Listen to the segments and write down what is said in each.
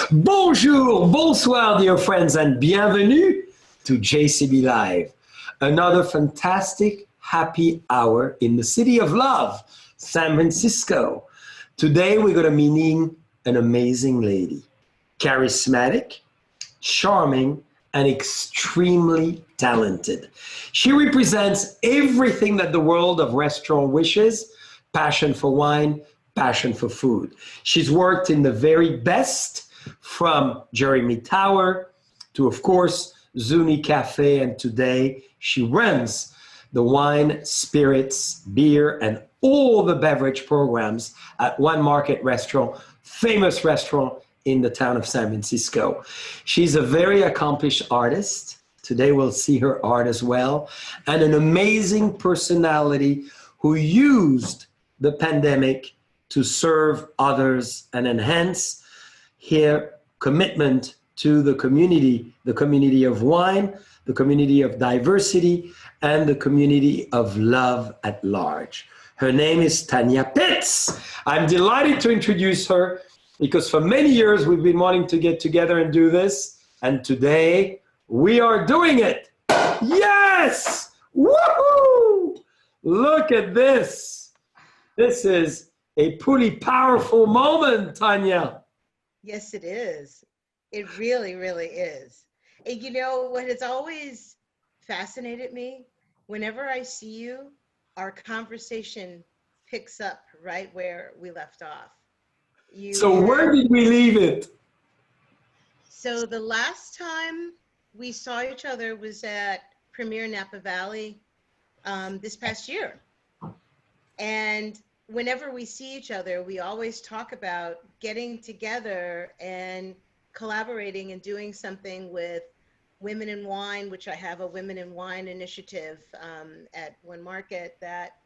Bonjour, bonsoir, dear friends, and bienvenue to JCB Live. Another fantastic happy hour in the city of love, San Francisco. Today, we're going to be meeting an amazing lady, charismatic, charming, and extremely talented. She represents everything that the world of restaurant wishes: passion for wine, passion for food. She's worked in the very best, from Jeremy Tower to, of course, Zuni Cafe, and today she runs the wine, spirits, beer, and all the beverage programs at One Market Restaurant, famous restaurant in the town of San Francisco. She's a very accomplished artist. Today we'll see her art as well, and an amazing personality who used the pandemic to serve others and enhance her commitment to the community of wine, the community of diversity, and the community of love at large. Her name is Tanya Pitts. I'm delighted to introduce her because for many years we've been wanting to get together and do this, and today we are doing it. Yes! Woohoo! Look at this. This is a pretty powerful moment, Tanya. Yes, it is. It really, really is. And you know what has always fascinated me? Whenever I see you, our conversation picks up right where we left off. So where did we leave it? So the last time we saw each other was at Premier Napa Valley this past year. And whenever we see each other, we always talk about getting together and collaborating and doing something with Women in Wine, which I have a Women in Wine initiative at One Market that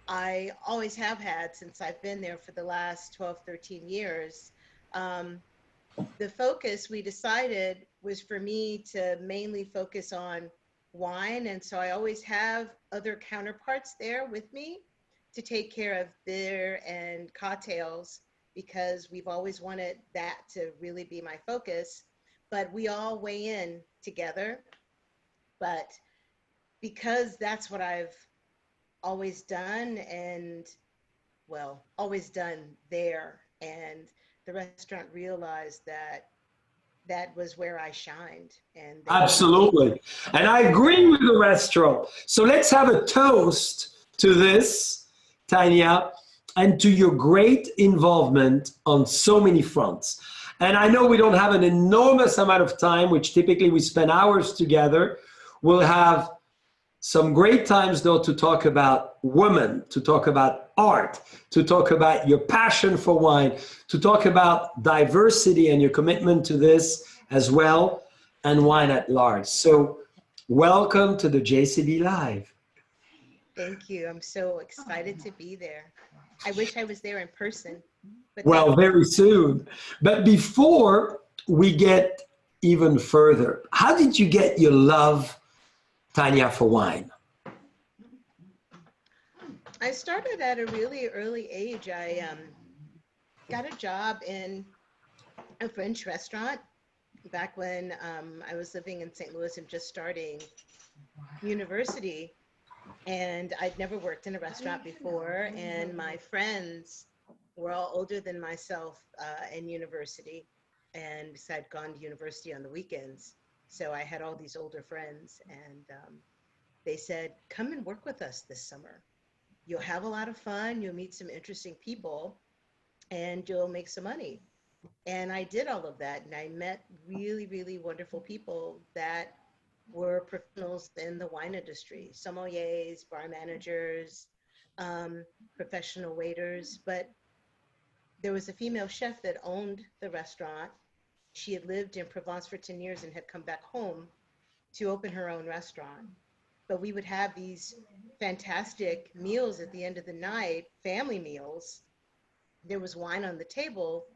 I always have had since I've been there for the last 12, 13 years. The focus we decided was for me to mainly focus on wine. And so I always have other counterparts there with me to take care of beer and cocktails, because we've always wanted that to really be my focus. But we all weigh in together. But because that's what I've always done, and well, always done there, and the restaurant realized that that was where I shined. And absolutely. And I agree with the restaurant. So let's have a toast to this, Tanya, and to your great involvement on so many fronts. And I know we don't have an enormous amount of time, which typically we spend hours together. We'll have some great times, though, to talk about women, to talk about art, to talk about your passion for wine, to talk about diversity and your commitment to this as well, and wine at large. So welcome to the JCB Live. Thank you. I'm so excited to be there. I wish I was there in person. But well, very soon. But before we get even further, how did you get your love, Tanya, for wine? I started at a really early age. I got a job in a French restaurant back when I was living in St. Louis and just starting university. And I'd never worked in a restaurant before, and my friends were all older than myself in university, and I'd gone to university on the weekends. So I had all these older friends, and they said, come and work with us this summer. You'll have a lot of fun, you'll meet some interesting people, and you'll make some money. And I did all of that, and I met really, really wonderful people that were professionals in the wine industry: sommeliers, bar managers, professional waiters. But there was a female chef that owned the restaurant. She had lived in Provence for 10 years and had come back home to open her own restaurant. But we would have these fantastic meals at the end of the night, family meals. There was wine on the table,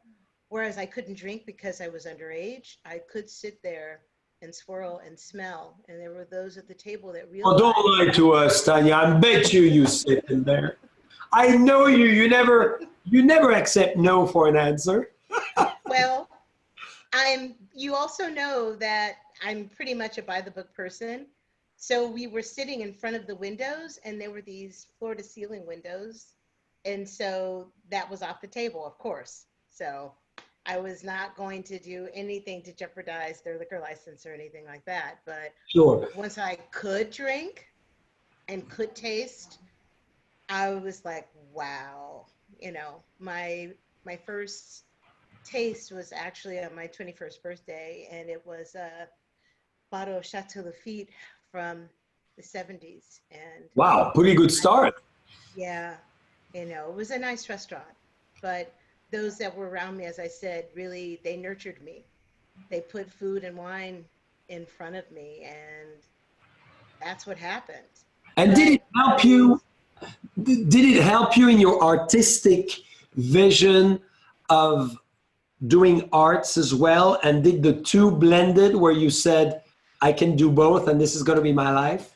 whereas I couldn't drink because I was underage. I could sit there and swirl and smell. And there were those at the table that realized— Oh, don't lie to us, Tanya. I bet you sit in there. I know you. You never accept no for an answer. Well, You also know that I'm pretty much a by the book person. So we were sitting in front of the windows and there were these floor to ceiling windows. And so that was off the table, of course. So I was not going to do anything to jeopardize their liquor license or anything like that. But Sure. once I could drink and could taste, I was like, wow, my first taste was actually on my 21st birthday, and it was a bottle of Chateau Lafite from the 70s. And Wow, pretty good I, start. yeah, it was a nice restaurant, but those that were around me, as I said, really, they nurtured me. They put food and wine in front of me, and that's what happened. And did But it help you? Did it help you in your artistic vision of doing arts as well? And did the two blended where you said, I can do both and this is going to be my life?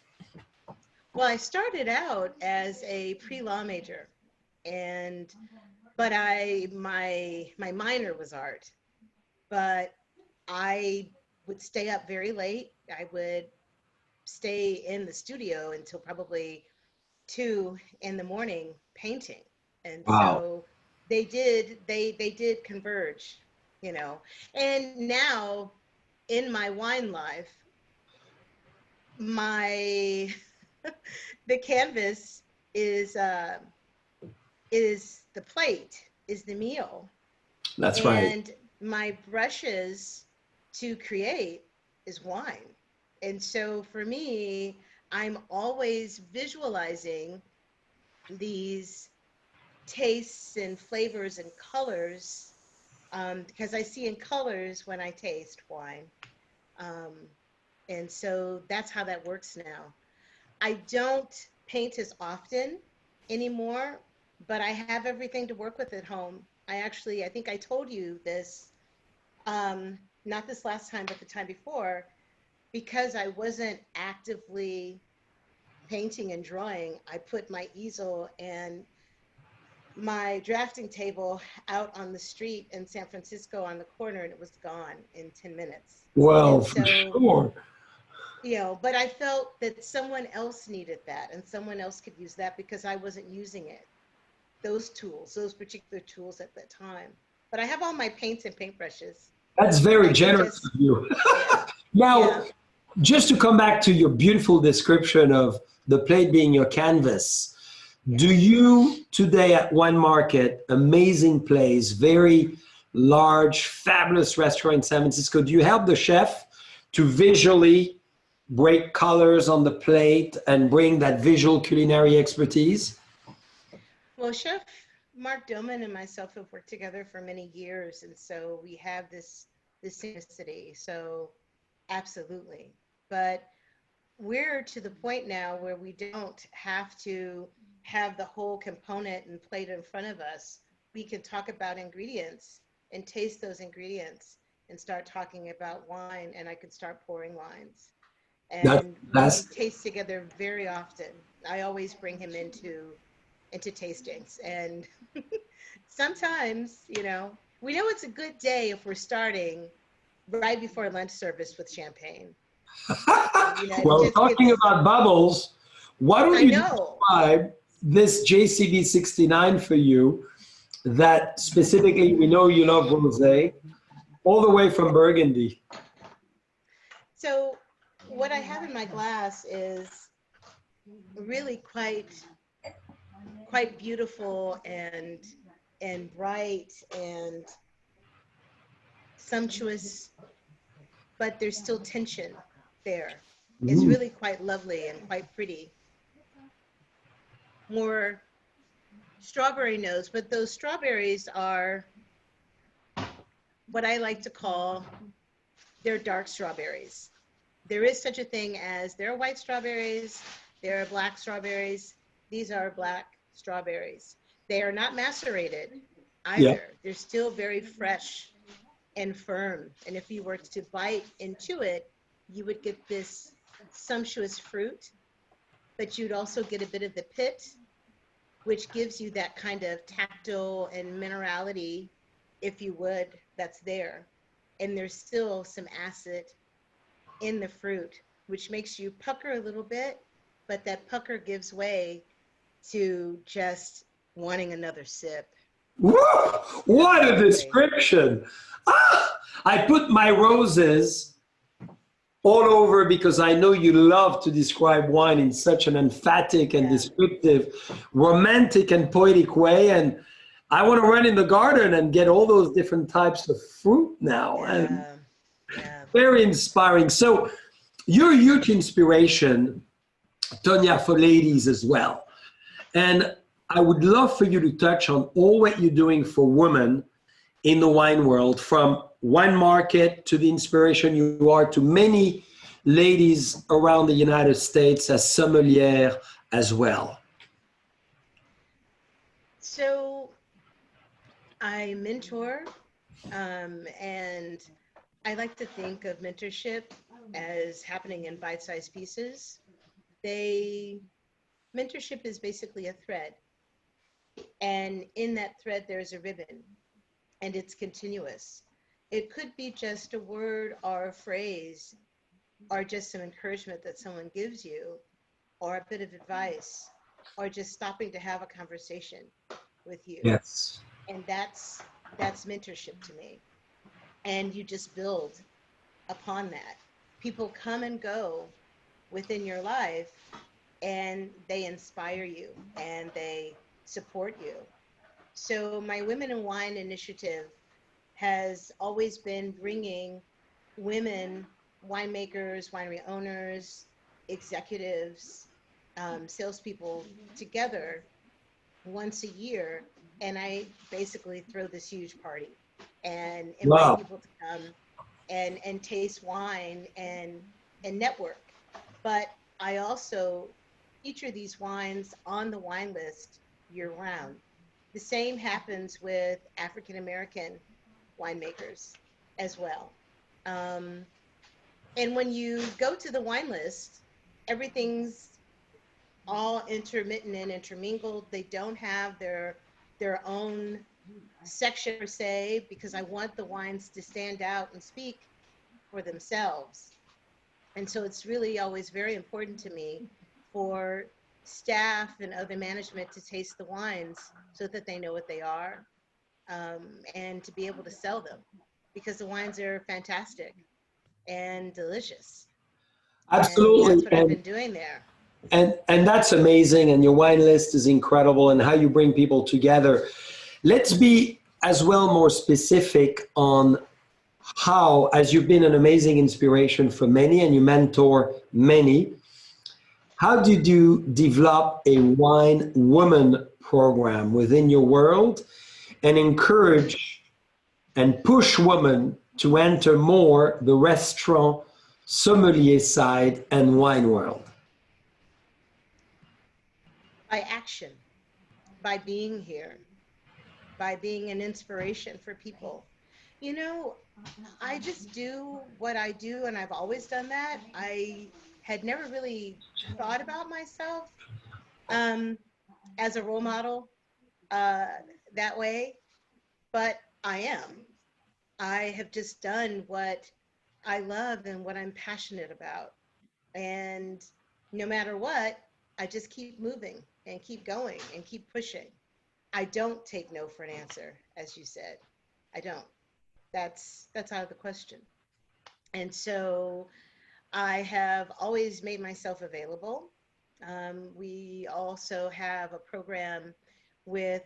well, I started out as a pre-law major, and but my minor was art, but I would stay up very late. I would stay in the studio until probably 2 in the morning painting. And Wow. so they did converge, you know. And now in my wine life, my the canvas is uh is the plate, is the meal. That's right. And my brushes to create is wine. And so for me, I'm always visualizing these tastes and flavors and colors, because I see in colors when I taste wine. Um, and so that's how that works now. I don't paint as often anymore, but I have everything to work with at home. I think I told you this, not this last time, but the time before, because I wasn't actively painting and drawing. I put my easel and my drafting table out on the street in San Francisco on the corner, and it was gone in 10 minutes. Well, And for so, sure. but I felt that someone else needed that and someone else could use that because I wasn't using it, those tools, those particular tools at that time. But I have all my paints and paintbrushes. That's very I can generous just, of you. yeah, Now, yeah, just to come back to your beautiful description of the plate being your canvas, do yes. you today at One Market, amazing place, very large, fabulous restaurant in San Francisco, do you help the chef to visually break colors on the plate and bring that visual culinary expertise? Well, Chef Mark Dillman and myself have worked together for many years, and so we have this synchronicity. So absolutely. But we're to the point now where we don't have to have the whole component and plate in front of us. We can talk about ingredients and taste those ingredients and start talking about wine, and I could start pouring wines. That, And we that's taste together very often. I always bring him into tastings. And sometimes, we know it's a good day if we're starting right before lunch service with champagne. It well, just talking gets, about bubbles, why don't I you know. describe this JCB 69 for you that specifically we know you love rosé, all the way from Burgundy? So what I have in my glass is really quite beautiful and bright and sumptuous, but there's still tension there. It's Mm. really quite lovely and quite pretty. More strawberry nose, but those strawberries are what I like to call they're dark strawberries. There is such a thing as there are white strawberries, there are black strawberries. These are black strawberries. They are not macerated Yeah. either. They're still very fresh and firm. And if you were to bite into it, you would get this sumptuous fruit, but you'd also get a bit of the pit, which gives you that kind of tactile and minerality, if you would, that's there. and there's still some acid in the fruit, which makes you pucker a little bit, but that pucker gives way to just wanting another sip. Woo! What a Absolutely. description. Ah, I put my roses all over because I know you love to describe wine in such an emphatic and Yeah. descriptive, romantic and poetic way. And I want to run in the garden and get all those different types of fruit now. And Yeah. Yeah. very inspiring. So you're a huge inspiration, Tonya, for ladies as well. And I would love for you to touch on all what you're doing for women in the wine world, from wine market to the inspiration you are to many ladies around the United States as sommelier as well. So I mentor, and I like to think of mentorship as happening in bite-sized pieces. They Mentorship is basically a thread, and in that thread there's a ribbon, and it's continuous. It could be just a word or a phrase or just some encouragement that someone gives you, or a bit of advice, or just stopping to have a conversation with you. Yes. And that's mentorship to me. And you just build upon that. People come and go within your life, and they inspire you and they support you. So my Women in Wine initiative has always been bringing women, winemakers, winery owners, executives, salespeople together once a year, and I basically throw this huge party and invite Wow. people to come and taste wine and network. But I also feature these wines on the wine list year round. The same happens with African American winemakers as well. Um, and when you go to the wine list, everything's all intermittent and intermingled. They don't have their own section per se, because I want the wines to stand out and speak for themselves. And so it's really always very important to me for staff and other management to taste the wines so that they know what they are, and to be able to sell them, because the wines are fantastic and delicious. And that's Absolutely. what I've been doing there. And that's amazing. And your wine list is incredible and how you bring people together. Let's be as well more specific on how, as you've been an amazing inspiration for many and you mentor many, how did you develop a wine woman program within your world and encourage and push women to enter more the restaurant, sommelier side, and wine world? By action, by being here, by being an inspiration for people. You know, I just do what I do, and I've always done that. I had never really thought about myself um, as a role model uh, that way, but I am. I have just done what I love and what I'm passionate about. And no matter what, I just keep moving and keep going and keep pushing. I don't take no for an answer, as you said. I don't. That's out of the question. And so I have always made myself available. We also have a program with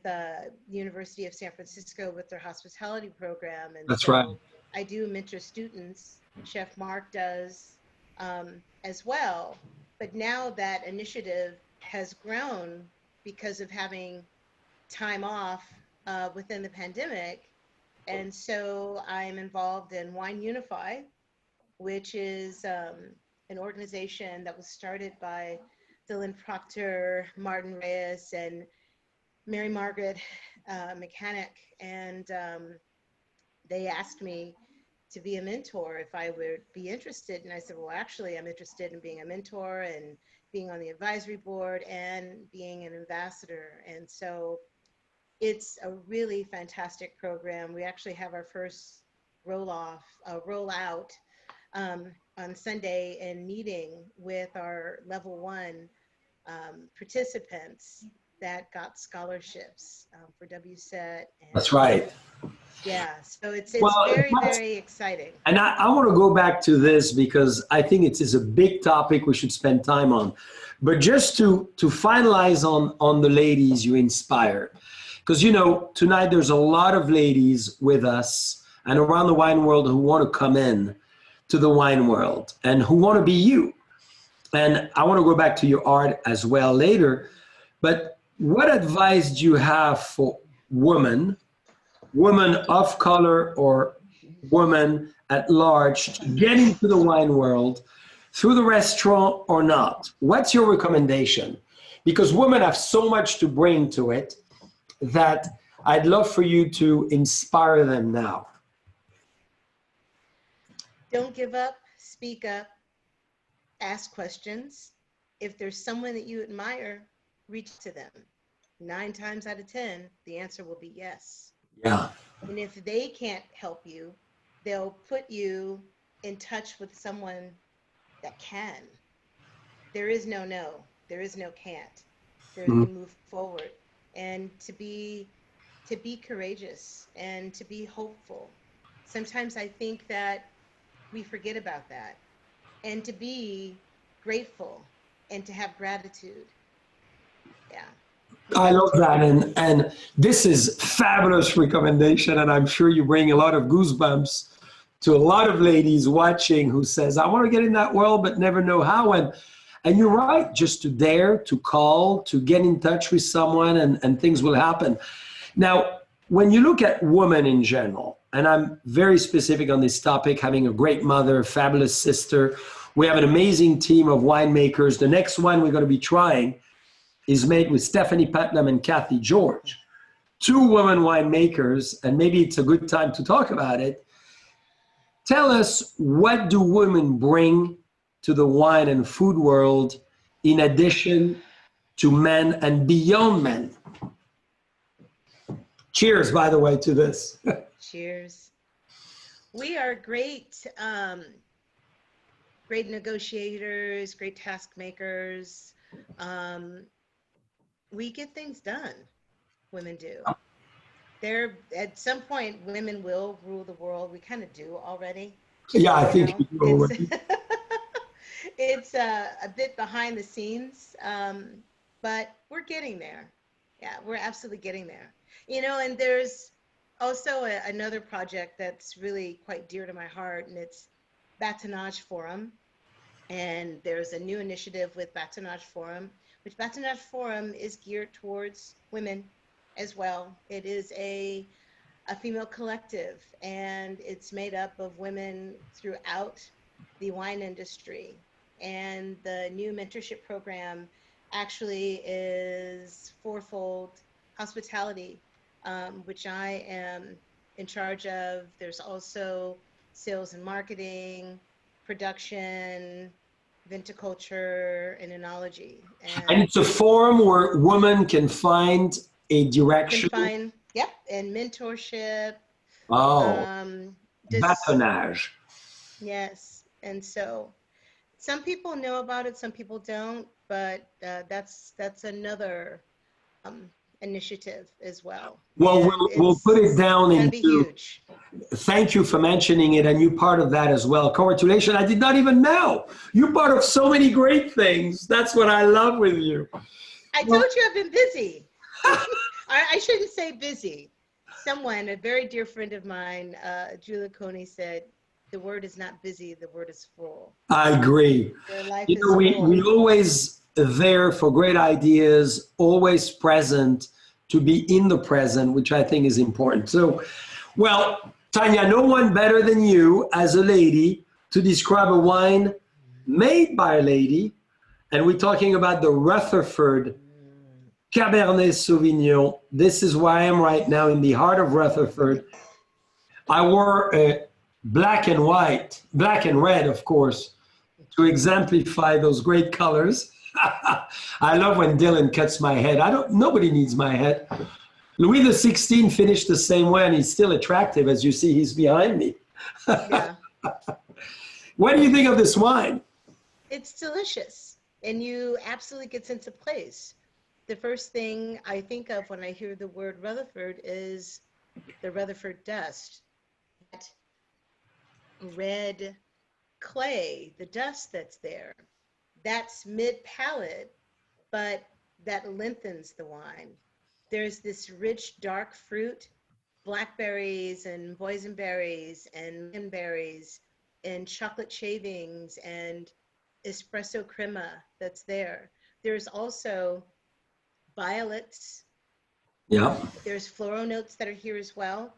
University of San Francisco with their hospitality program, and That's right. so I do mentor students. Chef Mark does as well. But now that initiative has grown because of having time off within the pandemic, and so I'm involved in Wine Unify, which is an organization that was started by Dylan Proctor, Martin Reyes, and Mary Margaret Mechanic. And they asked me to be a mentor if I would be interested. And I said, well, actually, I'm interested in being a mentor and being on the advisory board and being an ambassador. And so it's a really fantastic program. We actually have our first roll out on Sunday and meeting with our level 1 participants that got scholarships for WSET. And, That's right. Yeah, so it's Well, very, very exciting. And I want to go back to this because I think it is a big topic we should spend time on. But just to finalize on the ladies you inspire, because, you know, tonight there's a lot of ladies with us and around the wine world who want to come in to the wine world and who want to be you. And I want to go back to your art as well later. But what advice do you have for women of color or women at large to get into the wine world through the restaurant or not? What's your recommendation? Because women have so much to bring to it that I'd love for you to inspire them now. Don't give up, speak up, ask questions. If there's someone that you admire, reach to them. 9 times out of 10, the answer will be yes. Yeah. And if they can't help you, they'll put you in touch with someone that can. There is no no. There is no can't. There's you move forward, and to be courageous and to be hopeful. Sometimes I think that we forget about that, and to be grateful and to have gratitude. Yeah. I love that, and this is fabulous recommendation, and I'm sure you bring a lot of goosebumps to a lot of ladies watching who says, I want to get in that world but never know how. And you're right, just to dare, to call, to get in touch with someone, and things will happen. Now, when you look at women in general, and I'm very specific on this topic, having a great mother, fabulous sister, we have an amazing team of winemakers. The next one we're going to be trying is made with Stephanie Putnam and Kathy George, 2 women winemakers, and maybe it's a good time to talk about it. Tell us, what do women bring to the wine and food world in addition to men and beyond men? Cheers, by the way, to this. Cheers. We are great negotiators, great task makers. We get things done. Women do. At some point, women will rule the world. We kind of do already. Yeah, I think we do already. It's a bit behind the scenes, but we're getting there. Yeah, we're absolutely getting there. You know, and there's also another project that's really quite dear to my heart, and it's Batonage Forum. And there's a new initiative with Batonage Forum, which Batonage Forum is geared towards women as well. It is a female collective, and it's made up of women throughout the wine industry. And the new mentorship program actually is fourfold: hospitality, which I am in charge of. There's also sales and marketing, production, viticulture, and enology. And it's a forum where women can find a direction. And mentorship. Oh, batonage. Yes. And so some people know about it, some people don't, but that's another initiative as well. Well, we'll put it down into. Huge. Thank you for mentioning it, and you're part of that as well. Congratulations. I did not even know. You're part of so many great things. That's what I love with you. I told you I've been busy. I shouldn't say busy. Someone, a very dear friend of mine, Julia Coney, said, the word is not busy, the word is full. I agree. You know, we always there for great ideas, always present, to be in the present, which I think is important. So, well, Tanya, no one better than you as a lady to describe a wine made by a lady. And we're talking about the Rutherford Cabernet Sauvignon. This is where I am right now, in the heart of Rutherford. I wore a black and white, black and red, of course, to exemplify those great colors. I love when Dylan cuts my head. Nobody needs my head. Louis XVI finished the same way, and he's still attractive. As you see, he's behind me. Yeah. What do you think of this wine? It's delicious, and you absolutely gets into place. The first thing I think of when I hear the word Rutherford is the Rutherford dust. That red clay, the dust that's there, that's mid-palate, but that lengthens the wine. There's this rich, dark fruit, blackberries and boysenberries and lingonberries and chocolate shavings and espresso crema that's there. There's also violets. Yeah. There's floral notes that are here as well.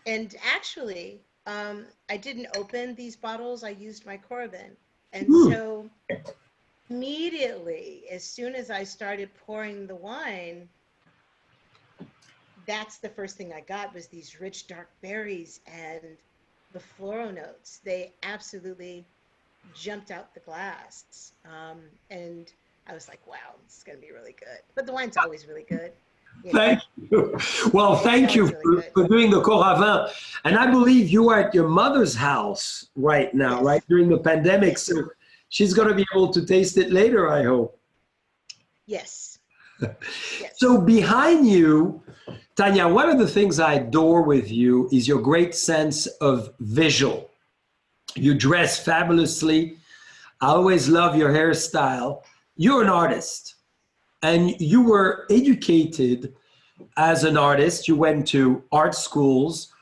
And actually, I didn't open these bottles. I used my Coravin. And Hmm. so immediately, as soon as I started pouring the wine, that's the first thing I got was these rich dark berries and the floral notes. They absolutely jumped out the glass. And I was like, wow, this is going to be really good. But the wine's always really good. You know, Thank you. Well, thank you always really for good. doing the Coravin. And I believe you are at your mother's house right now, Yes. right? During the pandemic. Yes. So she's going to be able to taste it later, I hope. Yes. Yes. So behind you, Tanya, one of the things I adore with you is your great sense of visual. You dress fabulously. I always love your hairstyle. You're an artist, and you were educated as an artist. You went to art schools,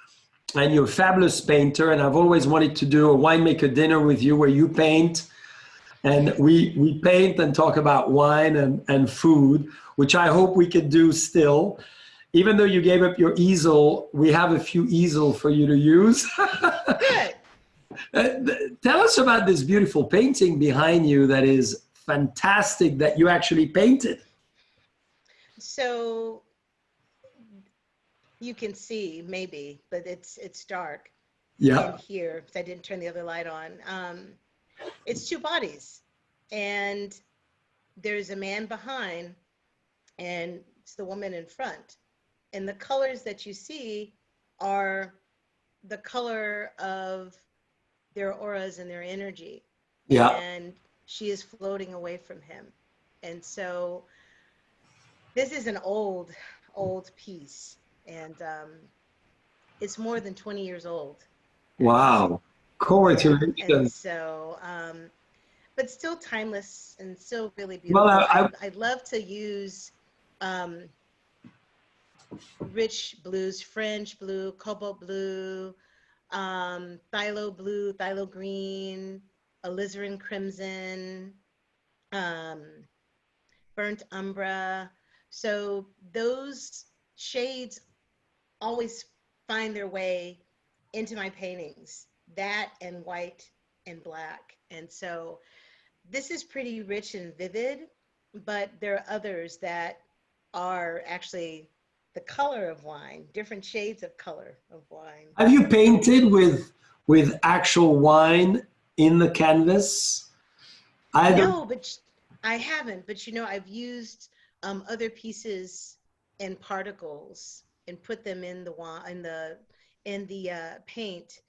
and you're a fabulous painter. And I've always wanted to do a winemaker dinner with you where you paint and we paint and talk about wine and food, which I hope we could do still. Even though you gave up your easel, we have a few easels for you to use. Good. Tell us about this beautiful painting behind you that is fantastic that you actually painted. So you can see maybe, but it's dark Yeah. in here because I didn't turn the other light on. It's two bodies, and there's a man behind, and it's the woman in front. And the colors that you see are the color of their auras and their energy. Yeah. And she is floating away from him. And so this is an old piece, and it's more than 20 years old. Wow. And Congratulations. so, but still timeless and still really Well, beautiful. I love to use rich blues, French blue, cobalt blue, phthalo green, alizarin crimson, burnt umbra. So those shades always find their way into my paintings, that and white and black. And so this is pretty rich and vivid, but there are others that are actually the color of wine, different shades of color of wine. have you painted with actual wine in the canvas? Either. No, but I haven't. But I've used other pieces and particles and put them in the wine in the paint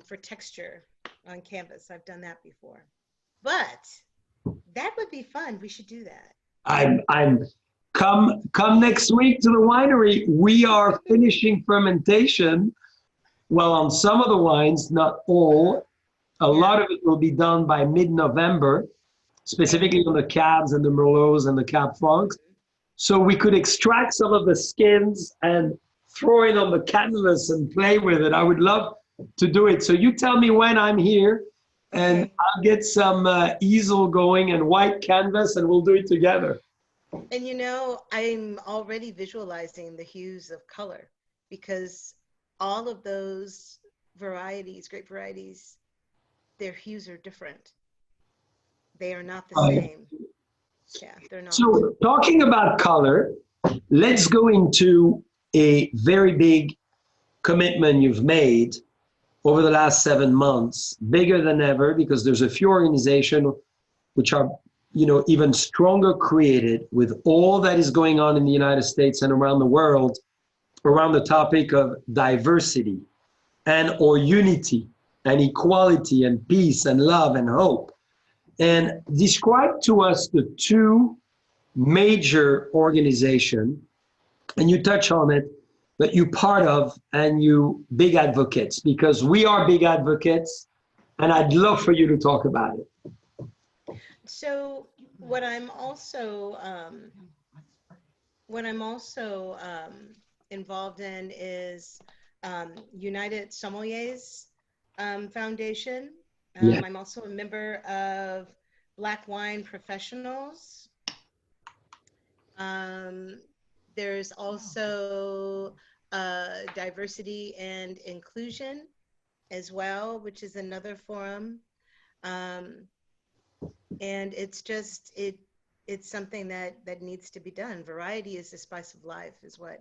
for texture on canvas. I've done that before, but that would be fun. We should do that. I'm come next week to the winery. We are finishing fermentation. Well, on some of the wines, not all. A lot of it will be done by mid-November, specifically on the Cabs and the Merlots and the Cab Francs. So we could extract some of the skins and throw it on the canvas and play with it. I would love to do it. So you tell me when I'm here, and Okay. I'll get some easel going and white canvas, and we'll do it together. And I'm already visualizing the hues of color because all of those varieties, grape varieties, their hues are different. They are not the same. Yeah, they're not. So talking about color, let's go into a very big commitment you've made over the last 7 months, bigger than ever, because there's a few organizations which are, even stronger created with all that is going on in the United States and around the world around the topic of diversity and or unity and equality and peace and love and hope. And describe to us the two major organizations, and you touch on it, that you part of and you big advocates, because we are big advocates, and I'd love for you to talk about it. So what I'm also involved in is United Sommeliers Foundation. Yeah. I'm also a member of Black Wine Professionals. Um, there's also Diversity and Inclusion as well, which is another forum. Um, and it's something that needs to be done. Variety is the spice of life, is what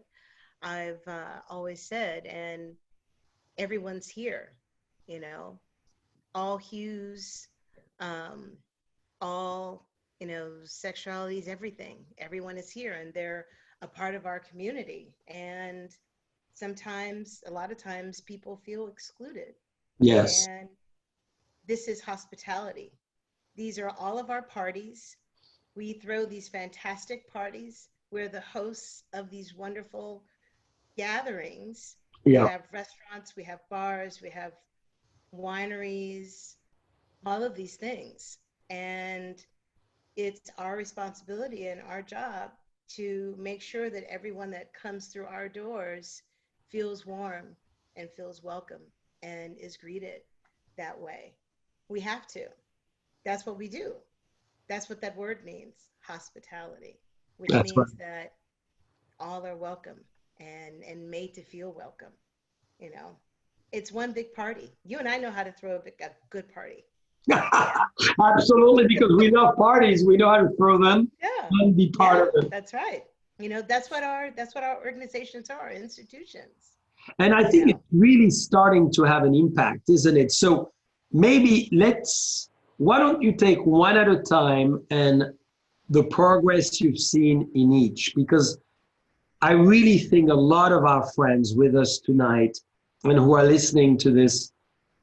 I've always said. And everyone's here, you know, all hues, um, all, sexualities, everything. Everyone is here and they're a part of our community. And sometimes, a lot of times, people feel excluded. Yes. And this is hospitality. These are all of our parties. We throw these fantastic parties. We're the hosts of these wonderful gatherings. We Yeah. have restaurants, we have bars, we have wineries, all of these things. And it's our responsibility and our job to make sure that everyone that comes through our doors feels warm and feels welcome and is greeted that way. We have to. That's what we do. That's what that word means, hospitality, which That's right. means that all are welcome and made to feel welcome. You know, it's one big party. You and I know how to throw a good party. Yeah. Absolutely, because we love parties, we know how to throw them Yeah. and be Yeah, part of it. that's right. That's what our organizations are, institutions. And I You think know. it's really starting to have an impact, isn't it? So maybe why don't you take one at a time and the progress you've seen in each? Because I really think a lot of our friends with us tonight and who are listening to this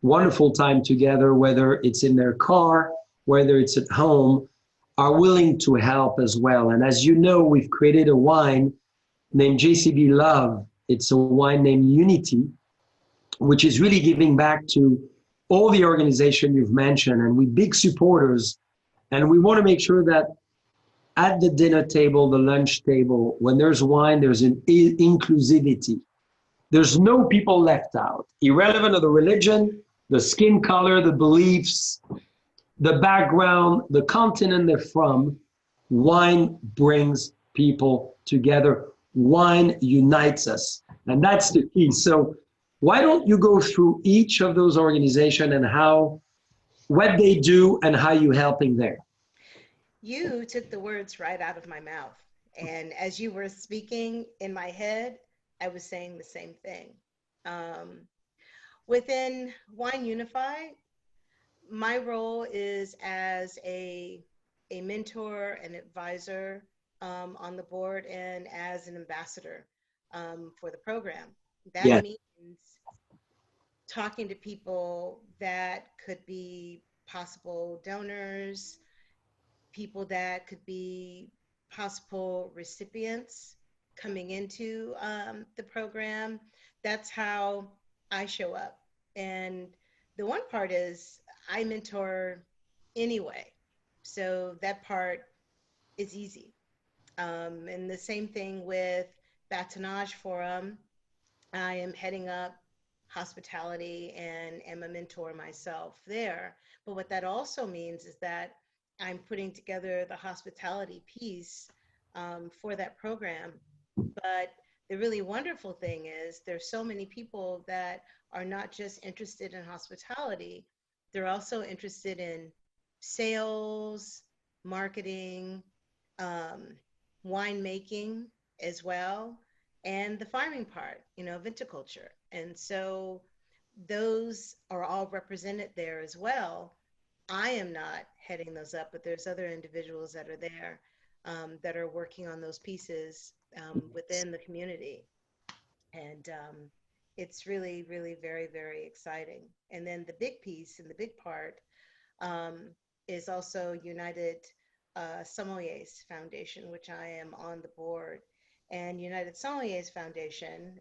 wonderful time together, whether it's in their car, whether it's at home, are willing to help as well. And as you know, we've created a wine named JCB Love. It's a wine named Unity, which is really giving back to all the organization you've mentioned. And we're big supporters. And we want to make sure that at the dinner table, the lunch table, when there's wine, there's an inclusivity. There's no people left out, irrelevant of the religion, the skin color, the beliefs, the background, the continent they're from. Wine brings people together. Wine unites us. And that's the key. So why don't you go through each of those organizations and what they do and how you helping there? You took the words right out of my mouth. And as you were speaking in my head, I was saying the same thing. Um, within Wine Unify, my role is as a mentor, an advisor on the board, and as an ambassador for the program. That Yeah. means talking to people that could be possible donors, people that could be possible recipients coming into the program. That's how I show up. And the one part is I mentor anyway. So that part is easy. And the same thing with Batonage Forum. I am heading up hospitality and am a mentor myself there. But what that also means is that I'm putting together the hospitality piece for that program. But the really wonderful thing is there's so many people that are not just interested in hospitality, they're also interested in sales, marketing, um, winemaking as well, and the farming part, viticulture. And so those are all represented there as well. I am not heading those up, but there's other individuals that are there that are working on those pieces within the community. And it's really, really very, very exciting. And then the big piece and the big part um, is also United Sommeliers Foundation, which I am on the board. And United Sommeliers Foundation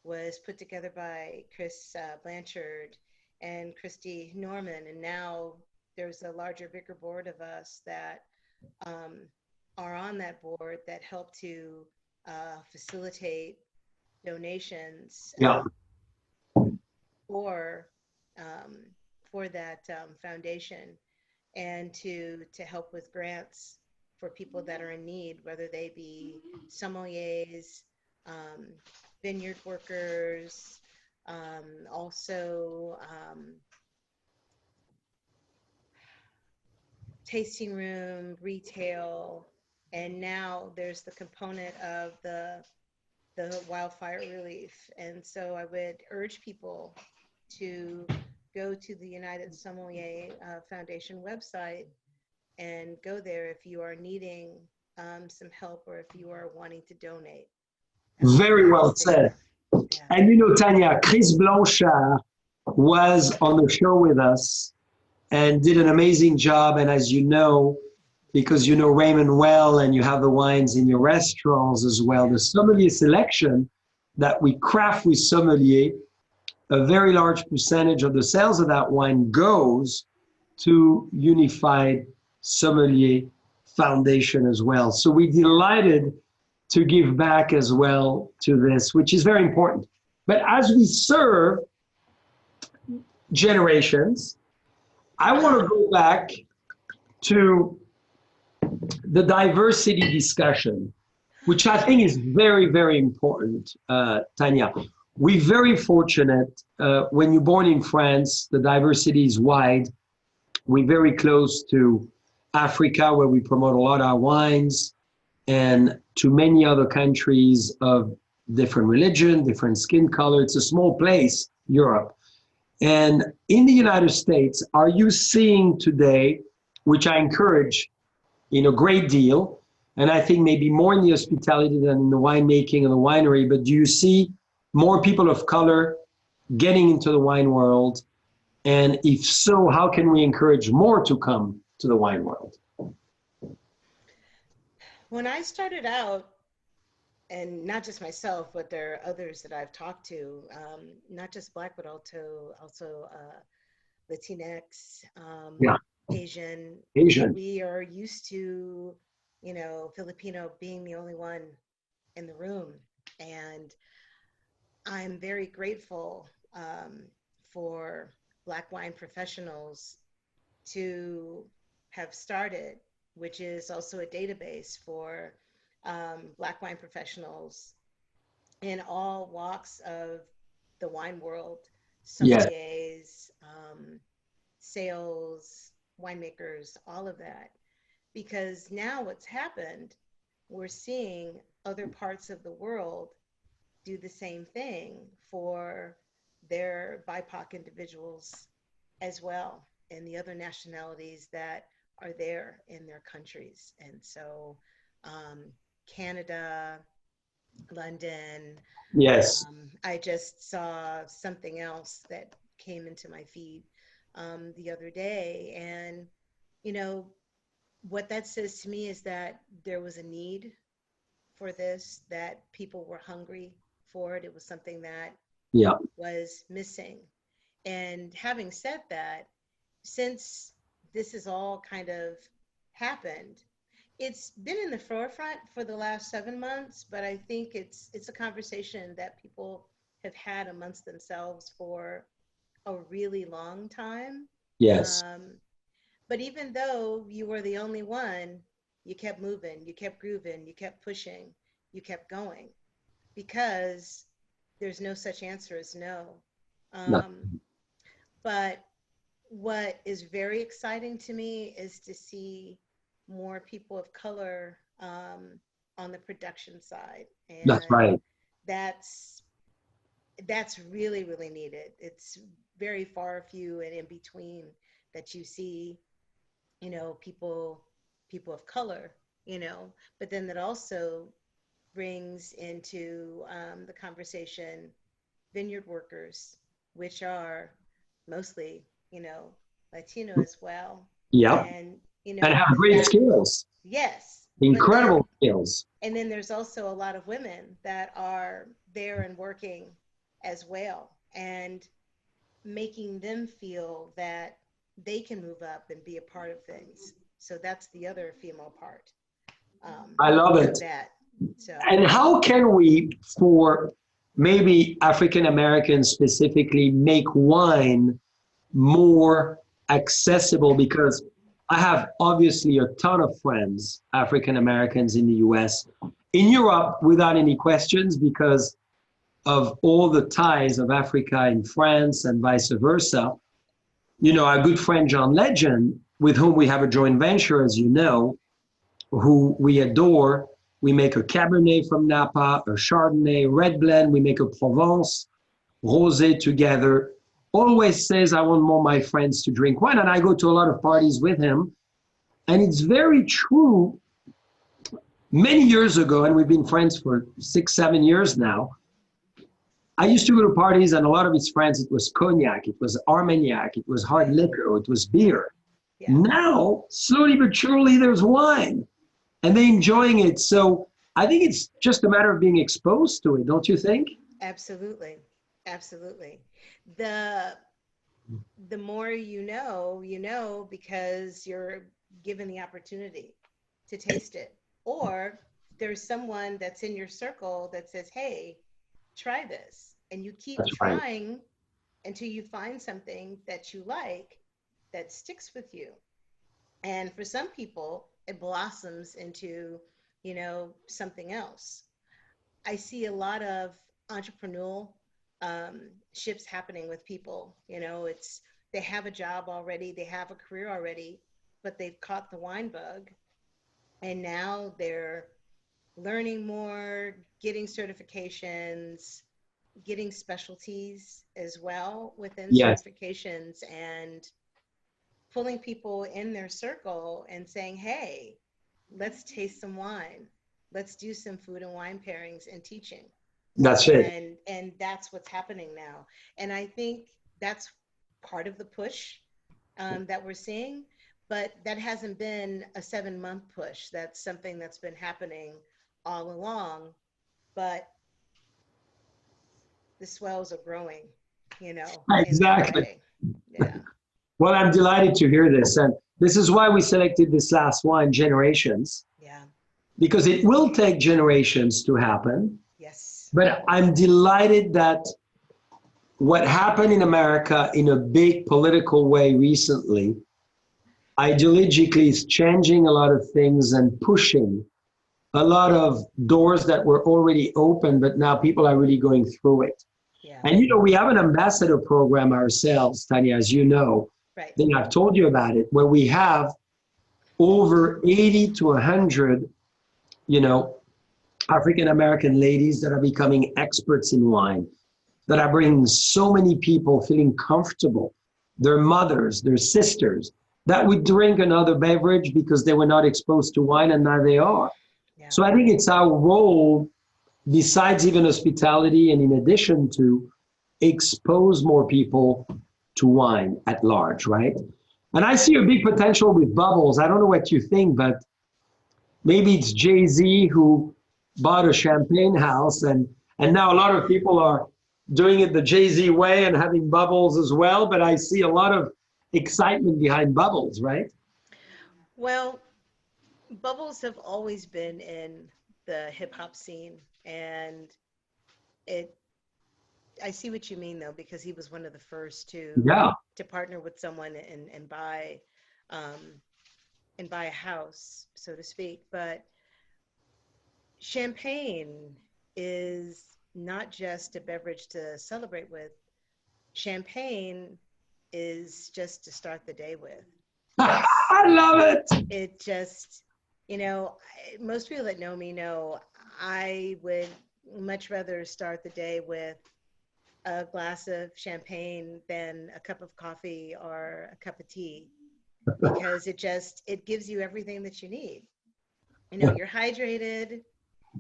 was put together by Chris Blanchard and Christy Norman. And now there's a larger, bigger board of us that um, are on that board that help to facilitate donations Yeah. for um, for that foundation, and to help with grants for people that are in need, whether they be sommeliers, um, vineyard workers, also tasting room, retail, and now there's the component of the wildfire relief. And so I would urge people to go to the United Sommelier Foundation website and go there if you are needing some help or if you are wanting to donate. Very well said. Yeah. And you know, Tanya, Chris Blanchard was on the show with us and did an amazing job. And as you know, because you know Raymond well and you have the wines in your restaurants as well, the sommelier selection that we craft with sommelier, a very large percentage of the sales of that wine goes to Unified Sommelier Foundation as well. So we're delighted to give back as well to this, which is very important. But as we serve generations, I want to go back to the diversity discussion, which I think is very, very important, Tanya. We're very fortunate. When you're born in France, the diversity is wide. We're very close to Africa, where we promote a lot of our wines, and to many other countries of different religion, different skin color. It's a small place, Europe. And in the United States, are you seeing today, which I encourage in a great deal, and I think maybe more in the hospitality than in the winemaking and the winery, but do you see more people of color getting into the wine world? And if so, how can we encourage more to come to the wine world? When I started out, and not just myself, but there are others that I've talked to, not just Black, but also Latinx, Yeah, Asian. Asian. We are used to, Filipino being the only one in the room. And I'm very grateful for Black wine professionals to have started, which is also a database for Black wine professionals in all walks of the wine world, Yes. sommeliers, sales, winemakers, all of that. Because now what's happened, we're seeing other parts of the world do the same thing for their BIPOC individuals as well, and the other nationalities that are there in their countries. And so Canada, London, Yes. I just saw something else that came into my feed the other day. And, you know, what that says to me is that there was a need for this, that people were hungry for it. It was something that Yeah. was missing. And having said that, since this has all kind of happened, it's been in the forefront for the last 7 months, but I think it's a conversation that people have had amongst themselves for a really long time. Yes. Um, but even though you were the only one, you kept moving, you kept grooving, you kept pushing, you kept going, because there's no such answer as no. No. Um, but what is very exciting to me is to see more people of color on the production side, That's and right. that's that's really really needed. It's very far few and in between that you see, people of color, but then that also brings into the conversation vineyard workers, which are mostly, Latino as well. Yeah. And, And have the great fact, skills, yes, but incredible then, skills. and then there's also a lot of women that are there and working as well, and making them feel that they can move up and be a part of things. So that's the other female part I love of it. that. So, And how can we, for maybe African Americans specifically, make wine more accessible? Because I have obviously a ton of friends, African Americans in the US, in Europe, without any questions, because of all the ties of Africa in France and vice versa. Our good friend John Legend, with whom we have a joint venture, as you know, who we adore. We make a Cabernet from Napa, a Chardonnay, red blend. We make a Provence, rosé together. Always says, I want more my friends to drink wine. And I go to a lot of parties with him. And it's very true. Many years ago, and we've been friends for 6, 7 years now, I used to go to parties and a lot of his friends, it was cognac, it was Armagnac, it was hard liquor, it was beer. yeah, Now, slowly but surely, there's wine. And they're enjoying it. So I think it's just a matter of being exposed to it, don't you think? absolutely. Absolutely. The the more because you're given the opportunity to taste it. Or there's someone that's in your circle that says, hey, try this. And you keep That's right. trying until you find something that you like that sticks with you. And for some people, it blossoms into, something else. I see a lot of entrepreneurial shifts happening with people. It's they have a job already, they have a career already, but they've caught the wine bug, and now they're learning more, getting certifications, getting specialties as well within Yes, certifications, and pulling people in their circle and saying, hey, let's taste some wine. Let's do some food and wine pairings and teaching. that's it. And that's what's happening now. And I think that's part of the push that we're seeing, but that hasn't been a 7-month push. That's something that's been happening all along, but the swells are growing, in that Exactly. way. Yeah. Well, I'm delighted to hear this. And this is why we selected this last wine, Generations, Yeah. because it will take generations to happen. Yes. But I'm delighted that what happened in America in a big political way recently, ideologically, is changing a lot of things and pushing a lot of doors that were already open, but now people are really going through it. Yeah. And we have an ambassador program ourselves, Tanya, as you know. Right. I think I've told you about it, where we have over 80 to 100, African American ladies that are becoming experts in wine, that are bringing so many people feeling comfortable, their mothers, their sisters, that would drink another beverage because they were not exposed to wine, and now they are. Yeah. So I think it's our role, besides even hospitality and in addition to, expose more people to wine at large, right? And I see a big potential with bubbles. I don't know what you think, but maybe it's Jay-Z who bought a champagne house, and now a lot of people are doing it the Jay-Z way and having bubbles as well. But I see a lot of excitement behind bubbles, right? Well, bubbles have always been in the hip hop scene, and it I see what you mean though, because he was one of the first Yeah, to partner with someone um, and buy a house, so to speak. But champagne is not just a beverage to celebrate with. Champagne is just to start the day with. It's I love it. it just, most people that know me know I would much rather start the day with a glass of champagne than a cup of coffee or a cup of tea, because it gives you everything that you need. You're hydrated,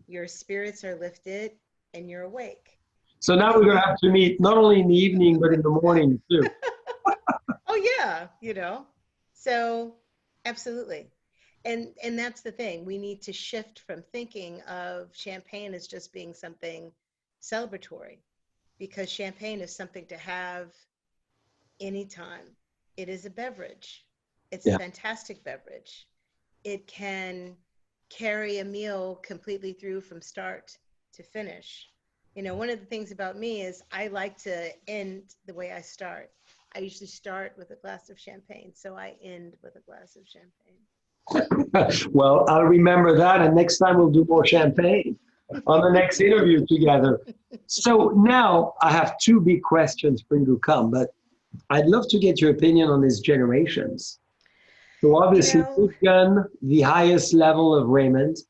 your spirits are lifted, and you're awake. So now we're going to have to meet not only in the evening, but in the morning too. Oh yeah, So absolutely. And that's the thing. We need to shift from thinking of champagne as just being something celebratory, because champagne is something to have anytime. It is a beverage. It's a Yeah. fantastic beverage. It can carry a meal completely through from start to finish. One of the things about me is I like to end the way I start. I usually start with a glass of champagne, so I end with a glass of champagne. Well, I'll remember that, and next time we'll do more champagne on the next interview together. So now I have two big questions for you to come, but I'd love to get your opinion on these generations. So obviously, you've done the highest level of Raymond.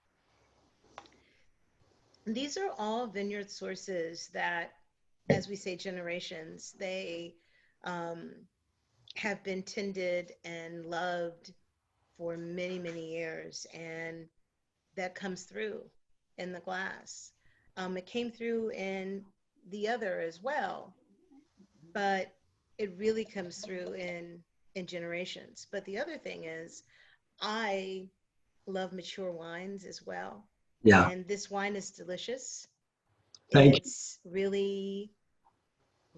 These are all vineyard sources that, as we say, generations, they have been tended and loved for many, many years. And that comes through in the glass. It came through in the other as well, but it really comes through in generations. But the other thing is, I love mature wines as well. Yeah. And this wine is delicious. It's really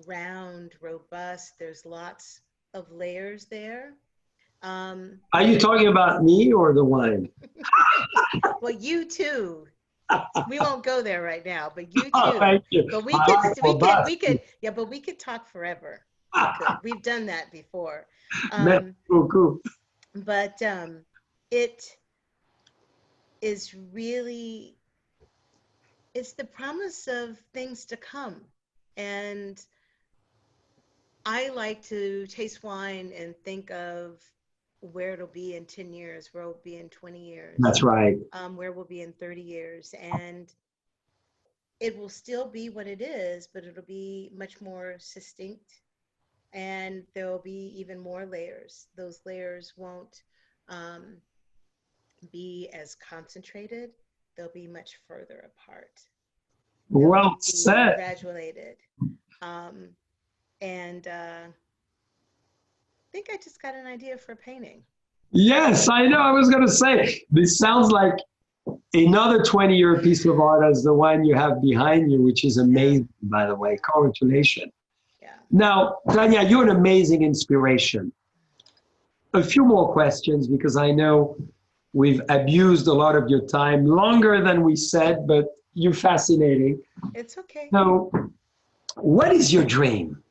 round, robust. There's lots of layers there. Are you talking about me or the wine? Well, you too. We won't go there right now, but you too. Oh, thank you. But we could talk forever. We've done that before. But it is really, it's the promise of things to come. And I like to taste wine and think of where it'll be in 10 years, where it'll be in 20 years. That's right. Where we'll be in 30 years. And it will still be what it is, but it'll be much more succinct. And there will be even more layers. Those layers won't be as concentrated. They'll be much further apart. Well said. Graduated. And I think I just got an idea for a painting. Yes, I know. I was going to say, this sounds like another 20-year piece of art as the one you have behind you, which is amazing, by the way. Congratulations. Yeah. Now, Tanya, you're an amazing inspiration. A few more questions, because I know we've abused a lot of your time, longer than we said, but you're fascinating. It's okay. So, what is your dream?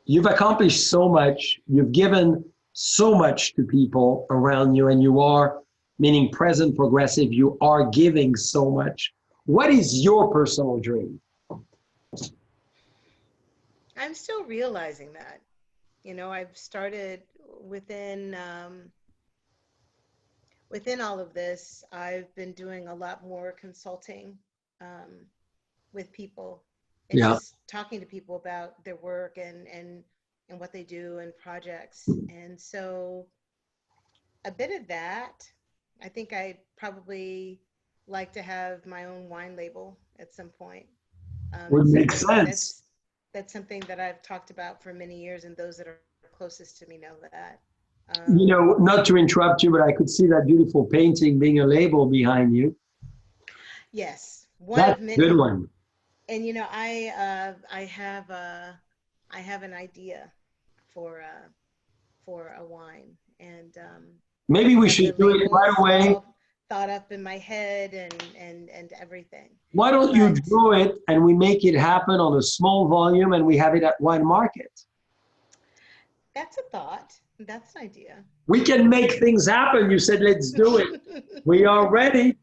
You've accomplished so much. You've given so much to people around you, and you are, meaning present progressive, you are giving so much. What is your personal dream? I'm still realizing that. I've started within all of this. I've been doing a lot more consulting with people and just talking to people about their work and what they do and projects. And so a bit of that, I think I'd probably like to have my own wine label at some point. Would make sense. That's something that I've talked about for many years, and those that are closest to me know that. Not to interrupt you, but I could see that beautiful painting being a label behind you. Yes, that's a good one. And I have an idea for a wine, and maybe we should do it right away. Thought up in my head and everything. Why don't you do it and we make it happen on a small volume and we have it at Wine Market? That's a thought. That's an idea. We can make things happen. You said, let's do it. We are ready.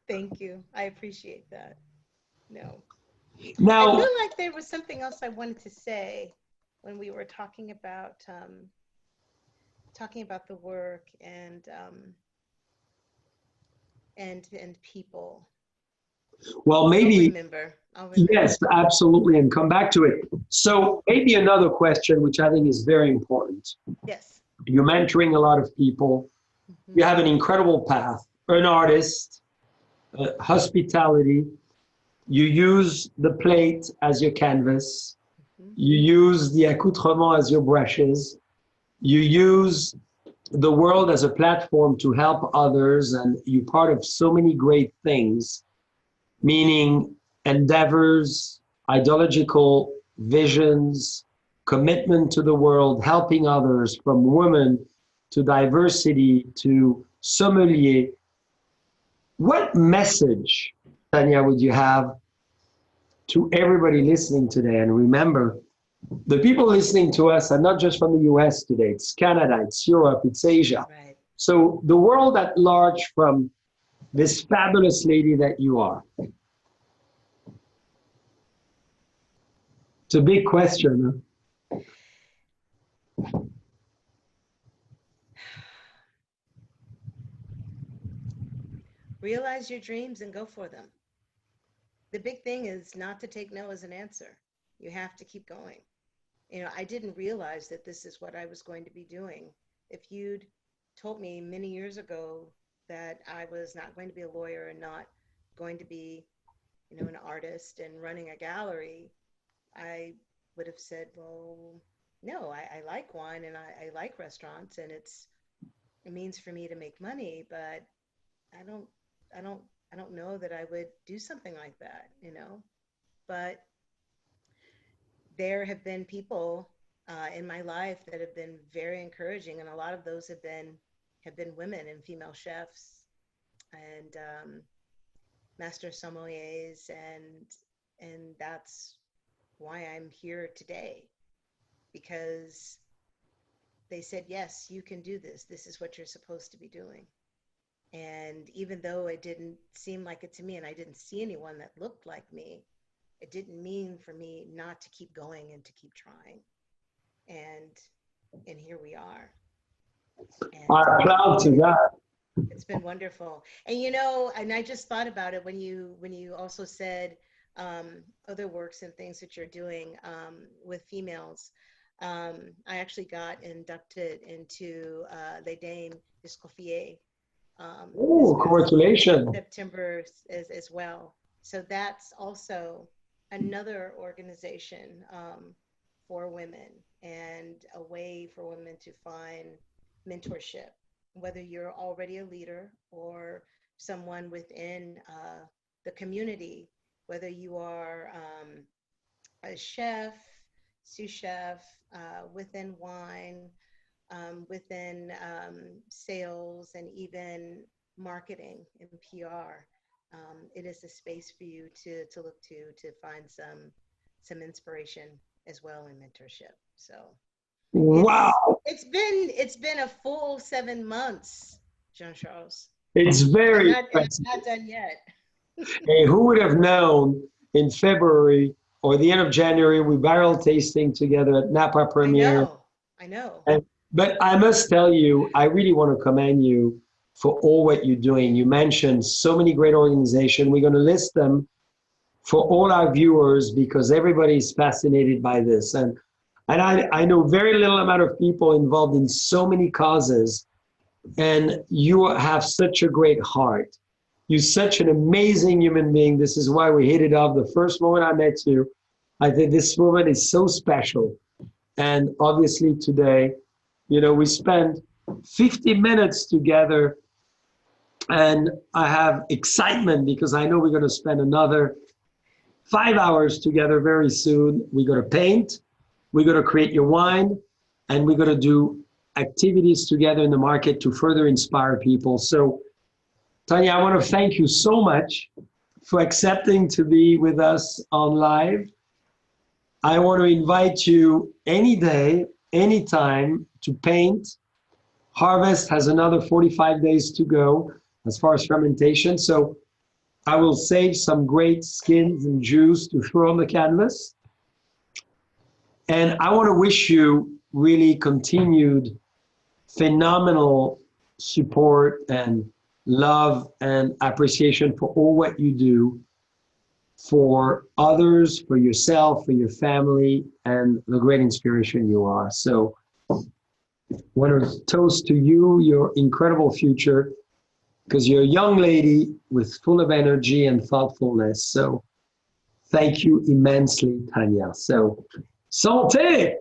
Thank you. I appreciate that. No. Now, I feel like there was something else I wanted to say when we were talking about the work and people. Well, maybe. I'll remember. Yes, absolutely, and come back to it. So maybe another question, which I think is very important. Yes. You're mentoring a lot of people. Mm-hmm. You have an incredible path. An artist, hospitality. You use the plate as your canvas. Mhm. You use the accoutrement as your brushes. You use the world as a platform to help others, and you're part of so many great things, meaning endeavors, ideological visions, commitment to the world, helping others, from women to diversity to sommelier. What message, Tanya, would you have to everybody listening today? And remember, the people listening to us are not just from the US today, it's Canada, it's Europe, it's Asia. Right. So the world at large, from this fabulous lady that you are. It's a big question. Huh? Realize your dreams and go for them. The big thing is not to take no as an answer. You have to keep going. You know, I didn't realize that this is what I was going to be doing. If you'd told me many years ago that I was not going to be a lawyer and not going to be, you know, an artist and running a gallery, I would have said, well, no, I like wine and I like restaurants and it means for me to make money, but I don't, I don't, I don't know that I would do something like that, you know. But there have been people in my life that have been very encouraging, and a lot of those have been women and female chefs and master sommeliers, and that's why I'm here today, because they said, yes, you can do this. This is what you're supposed to be doing. And even though it didn't seem like it to me and I didn't see anyone that looked like me, it didn't mean for me not to keep going and to keep trying. And here we are. And I'm proud to that. it's been wonderful. And you know, and I just thought about it when you also said other works and things that you're doing with females. I actually got inducted into Les Dames d'Escoffier Oh, congratulations. September as well. So that's also another organization for women and a way for women to find mentorship, whether you're already a leader or someone within the community, whether you are a chef, sous chef, within wine, within sales, and even marketing and PR. It is a space for you to look to find some inspiration as well in mentorship. So Wow. it's been a full 7 months, Jean Charles. It's very And I'm impressive. not done yet. Hey, who would have known in February or the end of January, we barrel tasting together at Napa I Premiere. know, I know. And, but I must tell you, I really want to commend you for all what you're doing. You mentioned so many great organizations. We're going to list them for all our viewers because everybody's fascinated by this. And I know very little amount of people involved in so many causes, and you have such a great heart. You're such an amazing human being. This is why we hit it off the first moment I met you. I think this woman is so special. And obviously today, you know, we spent 50 minutes together, and I have excitement because I know we're going to spend another 5 hours together very soon. We're going to paint, we're going to create your wine, and we're going to do activities together in the market to further inspire people. So, Tanya, I want to thank you so much for accepting to be with us on live. I want to invite you any day, anytime to paint. Harvest has another 45 days to go as far as fermentation. So I will save some great skins and juice to throw on the canvas. And I want to wish you really continued phenomenal support and love and appreciation for all what you do for others, for yourself, for your family, and the great inspiration you are. So I want to toast to you, your incredible future, because you're a young lady with full of energy and thoughtfulness. So Thank you immensely, Tanya. So, santé!